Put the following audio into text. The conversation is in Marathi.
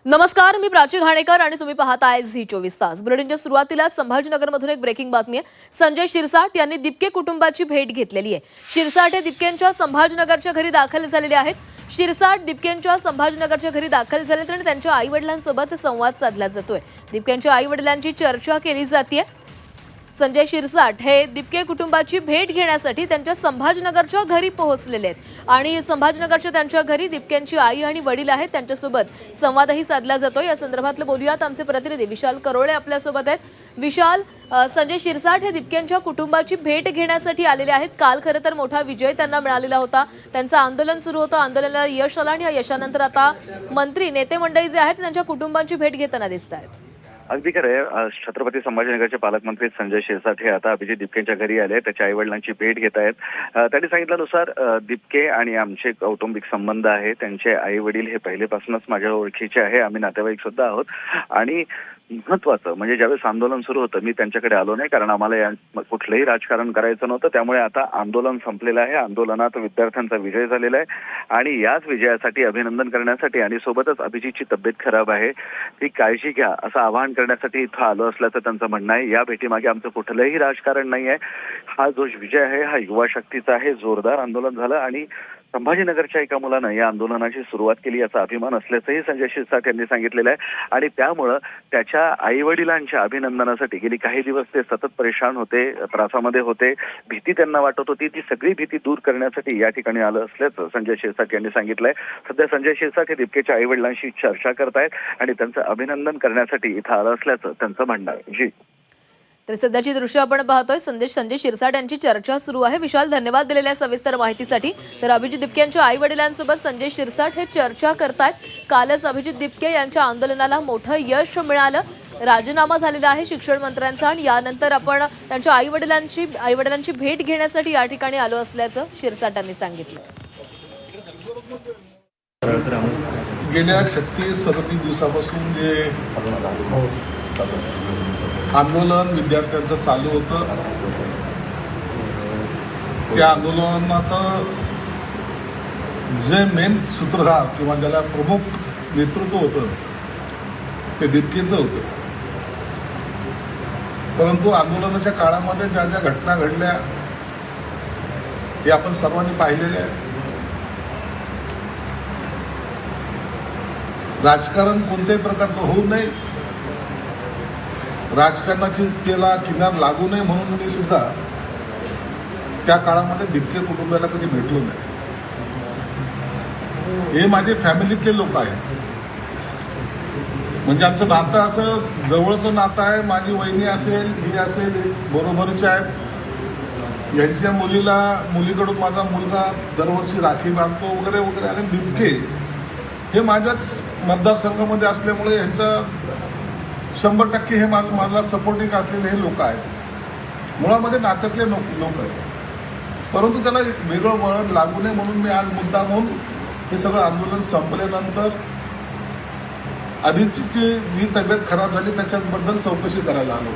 नमस्कार, मी प्राची घाणेकर आणि तुम्ही पाहताय झी 24 तास. बुलेटिनच्या सुरुवातीलाच संभाजीनगरमधून एक ब्रेकिंग बातमी आहे. संजय शिरसाट यांनी दिपके कुटुंबाची भेट घेतलेली आहे. शिरसाट हे दिपकेंच्या संभाजीनगरच्या घरी दाखल झालेले आहेत. शिरसाट दिपकेंच्या संभाजीनगरच्या घरी दाखल झाले आणि त्यांच्या आई-वडिलांसोबत संवाद साधला जातोय. दिपकेंच्या आई-वडिलांची चर्चा केली जाते. संजय शिरसाट हे दिपके कुटुंबाची भेट घेण्यासाठी त्यांच्या संभाजीनगरच्या घरी पोहोचलेले आहेत आणि संभाजीनगरच्या त्यांच्या घरी दिपकेंची आई आणि वडील आहेत. त्यांच्यासोबत संवादही साधला जातोय. या संदर्भातलं बोलूयात. आमचे प्रतिनिधी विशाल करोळे आपल्यासोबत आहेत. विशाल, संजय शिरसाट हे दिपकेंच्या कुटुंबाची भेट घेण्यासाठी आलेले आहेत. काल खरं तर मोठा विजय त्यांना मिळालेला होता. त्यांचं आंदोलन सुरू होतं. आंदोलनाला यश आलं आणि या यशानंतर आता मंत्री नेते मंडळी जे आहेत त्यांच्या कुटुंबांची भेट घेताना दिसत आहेत. अगदी खरं. छत्रपती संभाजीनगरचे पालकमंत्री संजय शिरसाट हे आता अभिजित दिपकेंच्या घरी आले. त्याच्या आई वडिलांची भेट घेत आहेत. त्यांनी सांगितल्यानुसार दिपके आणि आमचे कौटुंबिक संबंध आहे. त्यांचे आई वडील हे पहिलेपासूनच माझ्या ओळखीचे आहे. आम्ही नातेवाईक सुद्धा आहोत. आणि महत्वाचं म्हणजे ज्यावेळेस आंदोलन सुरू होतं मी त्यांच्याकडे आलो नाही, कारण आम्हाला कुठलंही राजकारण करायचं नव्हतं. त्यामुळे आता आंदोलन संपलेलं आहे. आंदोलनात विद्यार्थ्यांचा विजय झालेला आहे आणि याच विजयासाठी अभिनंदन करण्यासाठी आणि सोबतच अभिजितची तब्येत खराब आहे, ती काळजी घ्या असं आवाहन करण्यासाठी इथं आलो असल्याचं त्यांचं म्हणणं आहे. या भेटीमागे आमचं कुठलंही राजकारण नाही आहे. हा जो विजय आहे हा युवा शक्तीचा आहे. जोरदार आंदोलन झालं आणि संभाजीनगरच्या एका मुलानं या आंदोलनाची सुरुवात केली याचा अभिमान असल्याचंही संजय शिरसाट यांनी सांगितलेलं आहे. आणि त्यामुळं त्याच्या आई वडिलांच्या अभिनंदनासाठी गेली काही दिवस ते सतत परेशान होते, त्रासामध्ये होते, भीती त्यांना वाटत होती. ती सगळी भीती दूर करण्यासाठी या ठिकाणी आलं असल्याचं संजय शिरसाट यांनी सांगितलंय. सध्या संजय शिरसाट हे दिपकेच्या आई वडिलांशी चर्चा करतायत आणि त्यांचं अभिनंदन करण्यासाठी इथं आलं असल्याचं त्यांचं म्हणणं आहे. जी तर सध्याची दृश्य आपण पाहतोय. संजय शिरसाट यांची चर्चा सुरू आहे. विशाल, धन्यवाद दिलेल्या सविस्तर माहितीसाठी. तर अभिजित दिपके यांच्या आई वडिलांसोबत संजय शिरसाट हे चर्चा करतायत. कालच अभिजित दिपके यांच्या आंदोलनाला मोठं यश मिळालं. राजीनामा झालेला आहे शिक्षण मंत्र्यांचा आणि यानंतर आपण त्यांच्या आई वडिलांची भेट घेण्यासाठी या ठिकाणी आलो असल्याचं शिरसाट यांनी सांगितलं. गेल्या 36-37 दिवसापासून जे आंदोलन विद्यार्थ्यांचं चालू होतं, त्या आंदोलनाचं जे मेन सूत्रधार किंवा ज्याला प्रमुख नेतृत्व होतं ते दिपकेंचं होतं. परंतु आंदोलनाच्या काळामध्ये ज्या ज्या घटना घडल्या हे आपण सर्वांनी पाहिलेल्या आहे. राजकारण कोणत्याही प्रकारचं होऊ नये, राजकारणाची त्याला किनार लागू नये म्हणून मी सुद्धा त्या काळामध्ये दिपके कुटुंबाला कधी भेटलो नाही. हे माझे फॅमिलीतले लोक आहेत. म्हणजे आमचं नातं असं जवळचं नातं आहे. माझी वहिनी असेल, ही असेल, बरोबरचे आहेत. यांच्या मुलीकडून माझा मुलगा दरवर्षी राखी बांधतो वगैरे वगैरे. आणि दिपके हे माझ्याच मतदारसंघामध्ये असल्यामुळे यांचा 100% हे मला सपोर्टिंग असलेले हे लोक आहेत. मुळामध्ये नात्यातले लोक आहेत. परंतु त्याला वेगळं वळण लागू नये म्हणून मी आज मुद्दा म्हणून हे सगळं आंदोलन संपल्यानंतर अभिजितची जी तब्येत खराब झाली त्याच्याबद्दल चौकशी करायला आलो.